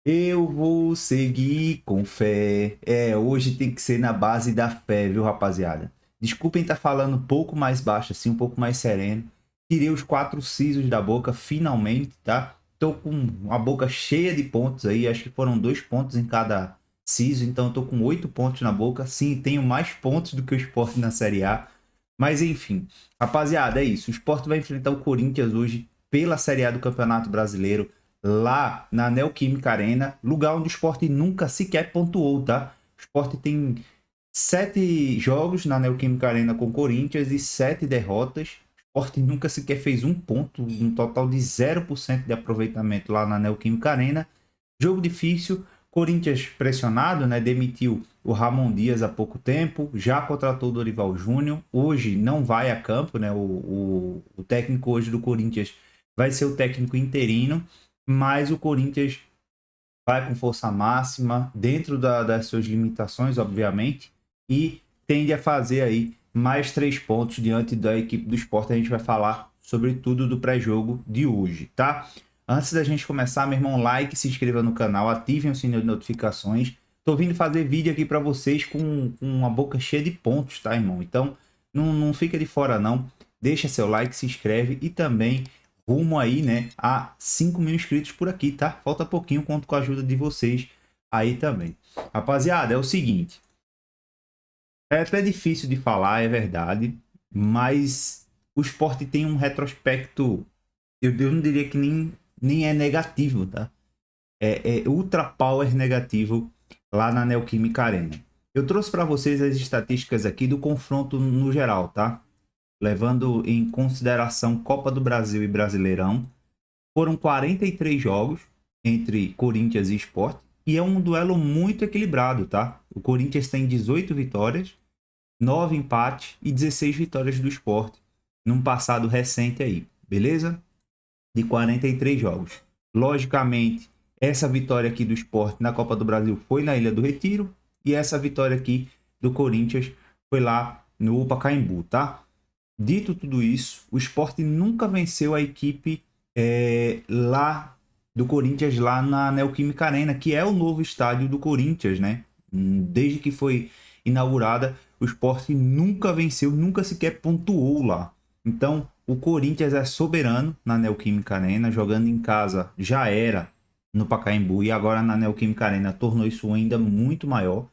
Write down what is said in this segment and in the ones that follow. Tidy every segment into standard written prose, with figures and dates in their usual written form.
Eu vou seguir com fé. Hoje tem que ser na base da fé, viu, rapaziada? Desculpem estar falando um pouco mais baixo, assim, um pouco mais sereno. Tirei os 4 sisos da boca, finalmente, tá? Tô com a boca cheia de pontos aí, acho que foram 2 pontos em cada siso, então eu tô com 8 pontos na boca. Sim, tenho mais pontos do que o Sport na Série A. Mas enfim, rapaziada, é isso. O Sport vai enfrentar o Corinthians hoje pela Série A do Campeonato Brasileiro lá na Neoquímica Arena, lugar onde o Sport nunca sequer pontuou, tá? O Sport tem 7 jogos na Neoquímica Arena com o Corinthians e 7 derrotas. O Sport nunca sequer fez um ponto, um total de 0% de aproveitamento lá na Neoquímica Arena. Jogo difícil, Corinthians pressionado, né? Demitiu o Ramon Dias há pouco tempo, já contratou o Dorival Júnior. Hoje não vai a campo, né? O técnico hoje do Corinthians vai ser o técnico interino, mas o Corinthians vai com força máxima, dentro das suas limitações, obviamente, e tende a fazer aí mais 3 pontos diante da equipe do Sport. A gente vai falar sobre tudo do pré-jogo de hoje, tá? Antes da gente começar, meu irmão, like, se inscreva no canal, ativem o sininho de notificações. Tô vindo fazer vídeo aqui para vocês com uma boca cheia de pontos, tá, irmão? Então, não fica de fora, não. Deixa seu like, se inscreve e também rumo aí, né, a 5 mil inscritos por aqui, tá? Falta pouquinho, conto com a ajuda de vocês aí também. Rapaziada, é o seguinte, é até difícil de falar, é verdade, mas o esporte tem um retrospecto, eu não diria que nem é negativo, tá? É ultra power negativo lá na Neoquímica Arena. Eu trouxe para vocês as estatísticas aqui do confronto no geral, tá? Levando em consideração Copa do Brasil e Brasileirão. Foram 43 jogos entre Corinthians e Sport e é um duelo muito equilibrado, tá? O Corinthians tem 18 vitórias, 9 empates e 16 vitórias do Sport num passado recente aí, beleza? De 43 jogos. Logicamente, essa vitória aqui do Sport na Copa do Brasil foi na Ilha do Retiro e essa vitória aqui do Corinthians foi lá no Pacaembu, tá? Dito tudo isso, o Sport nunca venceu a equipe lá do Corinthians, lá na Neoquímica Arena, que é o novo estádio do Corinthians, né? Desde que foi inaugurada, o Sport nunca venceu, nunca sequer pontuou lá. Então, o Corinthians é soberano na Neoquímica Arena, jogando em casa já era no Pacaembu e agora na Neoquímica Arena tornou isso ainda muito maior.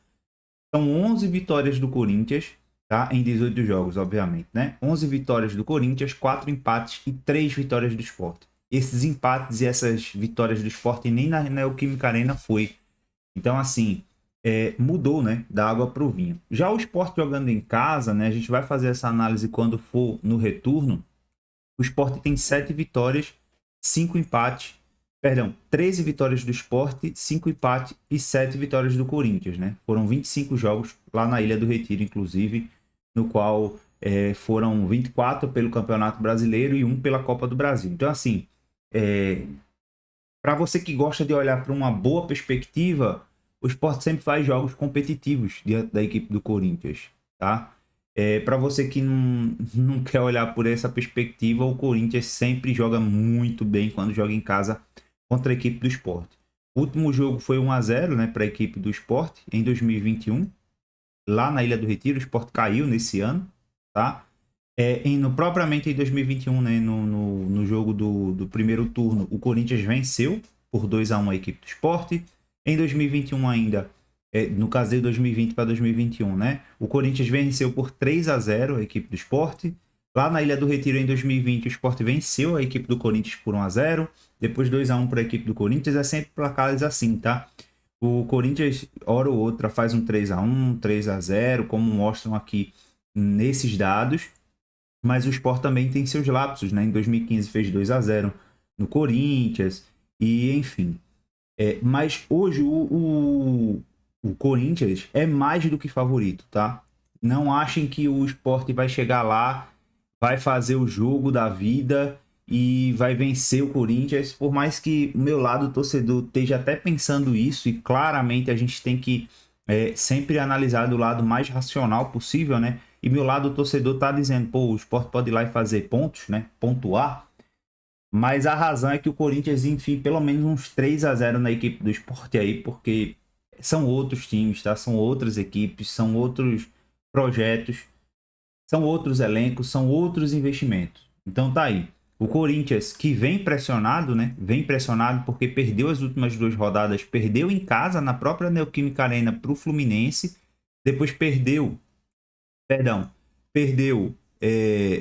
São 11 vitórias do Corinthians, tá? Em 18 jogos, obviamente, né? 11 vitórias do Corinthians, 4 empates e 3 vitórias do Sport. Esses empates e essas vitórias do Sport nem na Neoquímica Arena foi. Então, assim, mudou, né? Da água para o vinho. Já o Sport jogando em casa, né? A gente vai fazer essa análise quando for no retorno. O Sport tem 7 vitórias, 5 empates, perdão, 13 vitórias do Sport, 5 empates e 7 vitórias do Corinthians, né? Foram 25 jogos lá na Ilha do Retiro, inclusive, no qual foram 24 pelo Campeonato Brasileiro e um pela Copa do Brasil. Então, assim, para você que gosta de olhar para uma boa perspectiva, o Sport sempre faz jogos competitivos diante da equipe do Corinthians, tá? Para você que não quer olhar por essa perspectiva, o Corinthians sempre joga muito bem quando joga em casa contra a equipe do Sport. O último jogo foi 1-0, né, para a equipe do Sport em 2021, lá na Ilha do Retiro. O Sport caiu nesse ano, tá? Propriamente em 2021, né, no jogo do primeiro turno, o Corinthians venceu por 2-1 a equipe do Sport. Em 2021 ainda, no caso de 2020 para 2021, né, o Corinthians venceu por 3-0 a equipe do Sport. Lá na Ilha do Retiro, em 2020, o Sport venceu a equipe do Corinthians por 1-0. Depois 2-1 para a equipe do Corinthians. É sempre placares assim, tá? O Corinthians, hora ou outra, faz um 3-1, 3-0, como mostram aqui nesses dados. Mas o Sport também tem seus lapsos, né? Em 2015 fez 2-0 no Corinthians, e enfim. Mas hoje o Corinthians é mais do que favorito, tá? Não achem que o Sport vai chegar lá, vai fazer o jogo da vida e vai vencer o Corinthians, por mais que o meu lado torcedor esteja até pensando isso, e claramente a gente tem que sempre analisar do lado mais racional possível, né? E meu lado torcedor tá dizendo, pô, o Sport pode ir lá e fazer pontos, né? Pontuar. Mas a razão é que o Corinthians, enfim, pelo menos uns 3-0 na equipe do Sport aí, porque são outros times, tá? São outras equipes, são outros projetos, são outros elencos, são outros investimentos. Então tá aí. O Corinthians que vem pressionado, né? Vem pressionado porque perdeu as últimas 2 rodadas, perdeu em casa na própria Neoquímica Arena para o Fluminense, depois perdeu,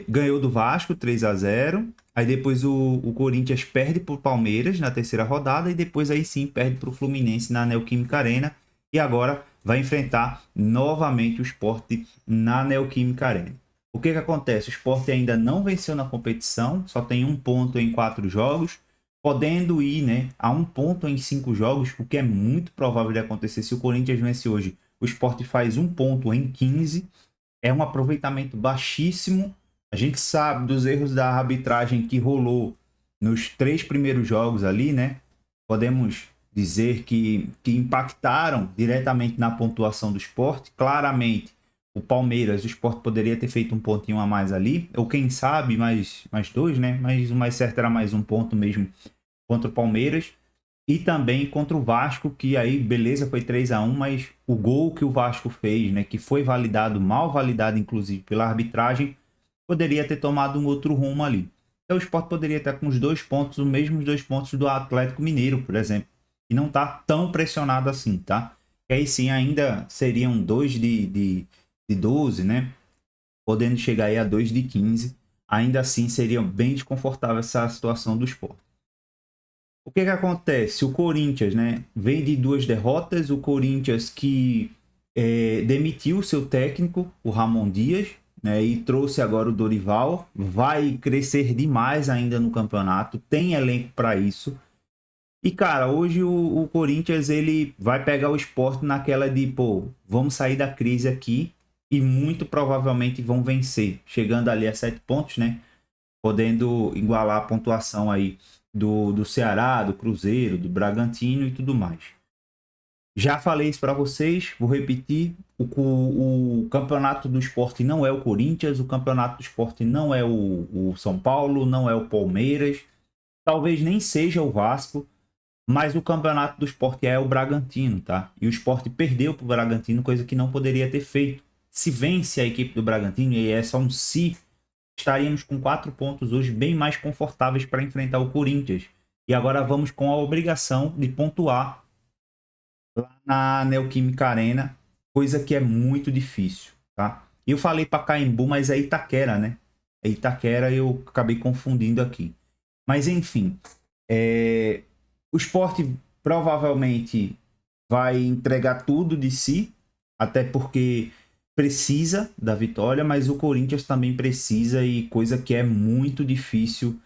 ganhou do Vasco 3-0. Aí depois o Corinthians perde para o Palmeiras na terceira rodada e depois aí sim perde para o Fluminense na Neoquímica Arena e agora vai enfrentar novamente o Sport na Neoquímica Arena. O que acontece? O Sport ainda não venceu na competição, só tem 1 ponto em 4 jogos, podendo ir, né, a 1 ponto em 5 jogos, o que é muito provável de acontecer. Se o Corinthians vence hoje, o Sport faz 1 ponto em 15, é um aproveitamento baixíssimo. A gente sabe dos erros da arbitragem que rolou nos 3 primeiros jogos ali, né? Podemos dizer que impactaram diretamente na pontuação do Sport. Claramente, o Palmeiras, o Sport poderia ter feito um pontinho a mais ali, ou quem sabe mais 2, né? Mas o mais certo era mais 1 ponto mesmo contra o Palmeiras. E também contra o Vasco, que aí, beleza, foi 3-1, mas o gol que o Vasco fez, né, que foi validado, mal validado, inclusive, pela arbitragem, poderia ter tomado um outro rumo ali. Então o Sport poderia estar com os 2 pontos, os mesmos 2 pontos do Atlético Mineiro, por exemplo, e não está tão pressionado assim, tá? E aí sim, ainda seriam 2 de 12, né? Podendo chegar aí a 2 de 15. Ainda assim, seria bem desconfortável essa situação do Sport. O que acontece? O Corinthians, né, vem de 2 derrotas. O Corinthians que demitiu seu técnico, o Ramon Dias, né, e trouxe agora o Dorival. Vai crescer demais ainda no campeonato. Tem elenco para isso. E, cara, hoje o Corinthians ele vai pegar o Sport naquela de, pô, vamos sair da crise aqui e muito provavelmente vão vencer. Chegando ali a 7 pontos, né? Podendo igualar a pontuação aí do Ceará, do Cruzeiro, do Bragantino e tudo mais. Já falei isso para vocês, vou repetir. O campeonato do esporte não é o Corinthians, o campeonato do esporte não é o São Paulo, não é o Palmeiras, talvez nem seja o Vasco, mas o campeonato do esporte é o Bragantino, tá? E o esporte perdeu para o Bragantino, coisa que não poderia ter feito. Se vence a equipe do Bragantino, e é só um se, estaríamos com 4 pontos hoje bem mais confortáveis para enfrentar o Corinthians. E agora vamos com a obrigação de pontuar lá na Neoquímica Arena, coisa que é muito difícil, tá? Eu falei Pacaembu, mas é Itaquera, né? É Itaquera, eu acabei confundindo aqui. Mas enfim, o Sport provavelmente vai entregar tudo de si, até porque precisa da vitória, mas o Corinthians também precisa, e coisa que é muito difícil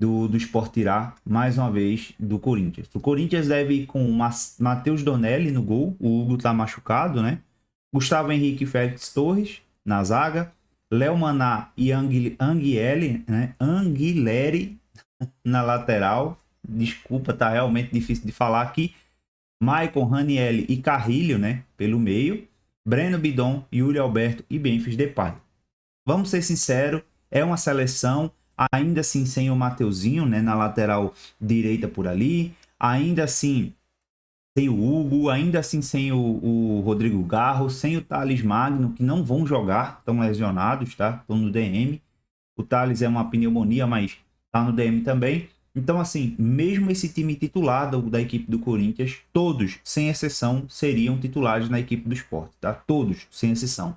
do Sport tirar, mais uma vez, do Corinthians. O Corinthians deve ir com Matheus Donelli no gol, o Hugo tá machucado, né? Gustavo Henrique e Félix Torres na zaga, Léo Maná e Anguilere, né? Anguilere na lateral. Desculpa, tá realmente difícil de falar aqui. Maicon, Ranielli e Carrilho, né? Pelo meio. Breno Bidon, Yuri Alberto e Memphis Depay. Vamos ser sinceros, é uma seleção, ainda assim sem o Mateuzinho, né, na lateral direita por ali, ainda assim sem o Hugo, ainda assim sem o Rodrigo Garro, sem o Thales Magno, que não vão jogar, estão lesionados, tá? Estão no DM. O Thales é uma pneumonia, mas tá no DM também. Então, assim, mesmo esse time titular da equipe do Corinthians, todos, sem exceção, seriam titulares na equipe do Sport, tá? Todos, sem exceção.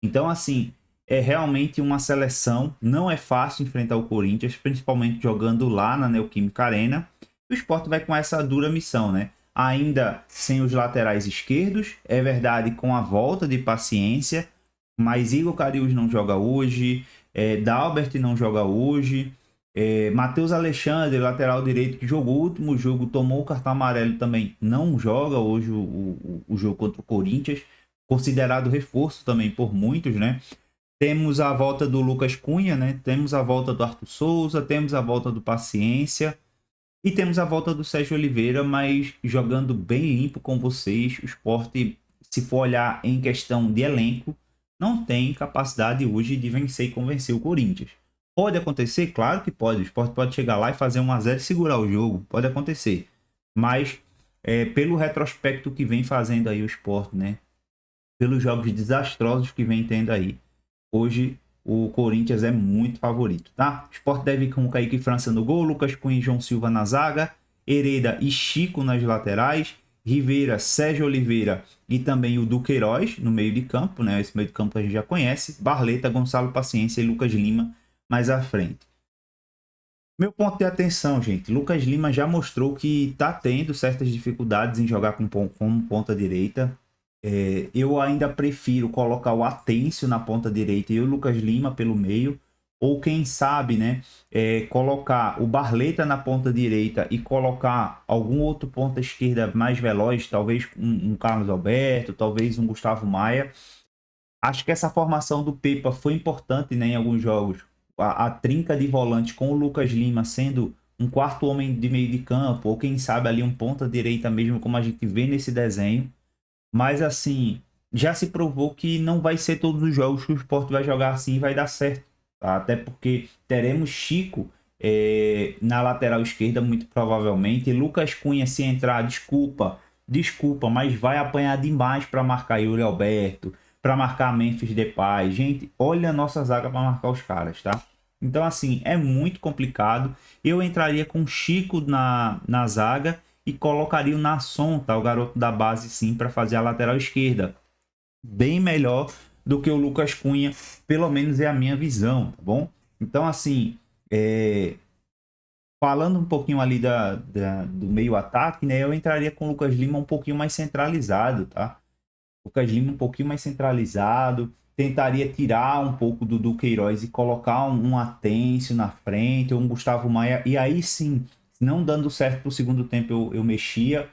Então, assim, é realmente uma seleção. Não é fácil enfrentar o Corinthians, principalmente jogando lá na Neoquímica Arena. O Sport vai com essa dura missão, né? Ainda sem os laterais esquerdos, é verdade, com a volta de paciência, mas Igor Cariús não joga hoje, Dalbert não joga hoje, Matheus Alexandre, lateral direito, que jogou o último jogo, tomou o cartão amarelo também, não joga hoje o jogo contra o Corinthians, considerado reforço também por muitos, né? Temos a volta do Lucas Cunha, né? Temos a volta do Arthur Souza, temos a volta do Paciência e temos a volta do Sérgio Oliveira, mas jogando bem limpo com vocês. O Sport, se for olhar em questão de elenco, não tem capacidade hoje de vencer e convencer o Corinthians. Pode acontecer? Claro que pode. O Sport pode chegar lá e fazer 1-0 e segurar o jogo. Pode acontecer. Mas pelo retrospecto que vem fazendo aí o Sport, né? Pelos jogos desastrosos que vem tendo aí. Hoje o Corinthians é muito favorito, tá? O Sport deve com Kaique França no gol, Lucas Cunha e João Silva na zaga, Hereda e Chico nas laterais, Rivera, Sérgio Oliveira e também o Duqueiroz no meio de campo, né? Esse meio de campo a gente já conhece, Barleta, Gonçalo Paciência e Lucas Lima mais à frente. Meu ponto de atenção, gente, Lucas Lima já mostrou que está tendo certas dificuldades em jogar como ponta direita. Eu ainda prefiro colocar o Atêncio na ponta direita e o Lucas Lima pelo meio. Ou quem sabe, né, colocar o Barleta na ponta direita e colocar algum outro ponta esquerda mais veloz, talvez um Carlos Alberto, talvez um Gustavo Maia. Acho que essa formação do Pepa foi importante, né, em alguns jogos. A trinca de volante com o Lucas Lima sendo um quarto homem de meio de campo, ou quem sabe ali um ponta direita mesmo, como a gente vê nesse desenho. Mas assim, já se provou que não vai ser todos os jogos que o Sport vai jogar assim e vai dar certo. Tá? Até porque teremos Chico na lateral esquerda, muito provavelmente. E Lucas Cunha, se entrar, desculpa, mas vai apanhar demais para marcar Yuri Alberto, para marcar Memphis Depay. Gente, olha a nossa zaga para marcar os caras, tá? Então, assim, é muito complicado. Eu entraria com Chico na zaga e colocaria o Nasson, tá? O garoto da base, sim, para fazer a lateral esquerda. Bem melhor do que o Lucas Cunha, pelo menos é a minha visão, tá bom? Então, assim, falando um pouquinho ali do meio-ataque, né? Eu entraria com o Lucas Lima um pouquinho mais centralizado, tá? Lucas Lima um pouquinho mais centralizado, tentaria tirar um pouco do Duqueiroz e colocar um Atêncio na frente, ou um Gustavo Maia, e aí sim, não dando certo pro segundo tempo, eu mexia,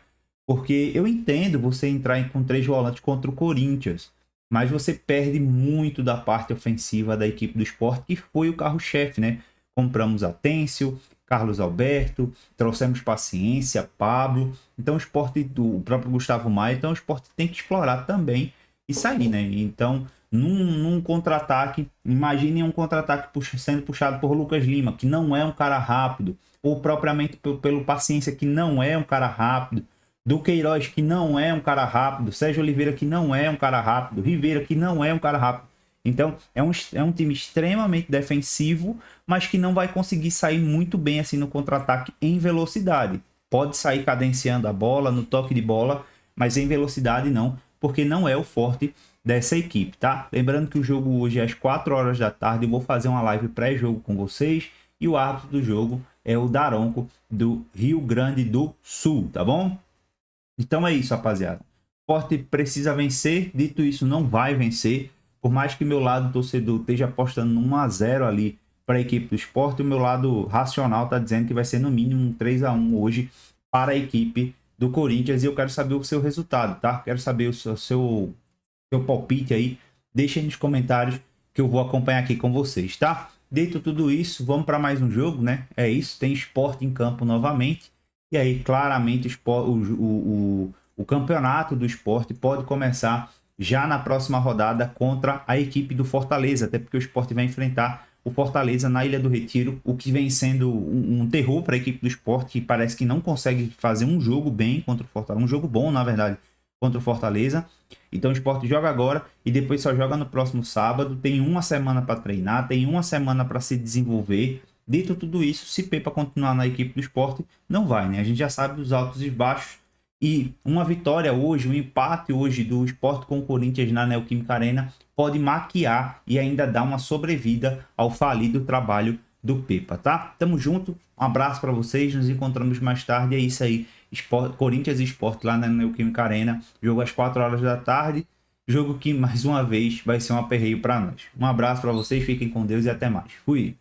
porque eu entendo você entrar com 3 volantes contra o Corinthians, mas você perde muito da parte ofensiva da equipe do Sport, que foi o carro-chefe, né? Compramos Atêncio, Carlos Alberto, trouxemos Paciência, Pablo, então o Sport, o próprio Gustavo Maia, então o Sport tem que explorar também e sair, né? Então, num contra-ataque, imagine um contra-ataque sendo puxado por Lucas Lima, que não é um cara rápido, ou propriamente pelo Paciência, que não é um cara rápido, Duqueiroz, que não é um cara rápido, Sérgio Oliveira, que não é um cara rápido, Rivera, que não é um cara rápido. Então, é um time extremamente defensivo, mas que não vai conseguir sair muito bem assim no contra-ataque em velocidade. Pode sair cadenciando a bola, no toque de bola, mas em velocidade não, porque não é o forte dessa equipe, tá? Lembrando que o jogo hoje é às 4 horas da tarde, eu vou fazer uma live pré-jogo com vocês, e o árbitro do jogo é o Daronco, do Rio Grande do Sul, tá bom? Então é isso, rapaziada. O Sport precisa vencer, dito isso, não vai vencer. Por mais que meu lado torcedor esteja apostando no 1-0 ali para a equipe do Sport, o meu lado racional está dizendo que vai ser no mínimo um 3-1 hoje para a equipe do Corinthians. E eu quero saber o seu resultado, tá? Quero saber o seu palpite aí. Deixa aí nos comentários que eu vou acompanhar aqui com vocês, tá? Dito tudo isso, vamos para mais um jogo, né? É isso, tem Sport em campo novamente. E aí, claramente, o campeonato do Sport pode começar já na próxima rodada contra a equipe do Fortaleza, até porque o Sport vai enfrentar o Fortaleza na Ilha do Retiro, o que vem sendo um terror para a equipe do Sport, que parece que não consegue fazer um jogo bem contra o Fortaleza, um jogo bom, na verdade, contra o Fortaleza. Então o Sport joga agora e depois só joga no próximo sábado, tem uma semana para treinar, tem uma semana para se desenvolver. Dito tudo isso, se Pepa continuar na equipe do Sport, não vai, né? A gente já sabe dos altos e baixos. E uma vitória hoje, um empate hoje do Sport com o Corinthians na Neoquímica Arena pode maquiar e ainda dar uma sobrevida ao falido trabalho do Pepa, tá? Tamo junto, um abraço para vocês, nos encontramos mais tarde. É isso aí, Corinthians e Sport lá na Neoquímica Arena, jogo às 4 horas da tarde, jogo que mais uma vez vai ser um aperreio para nós. Um abraço para vocês, fiquem com Deus e até mais. Fui!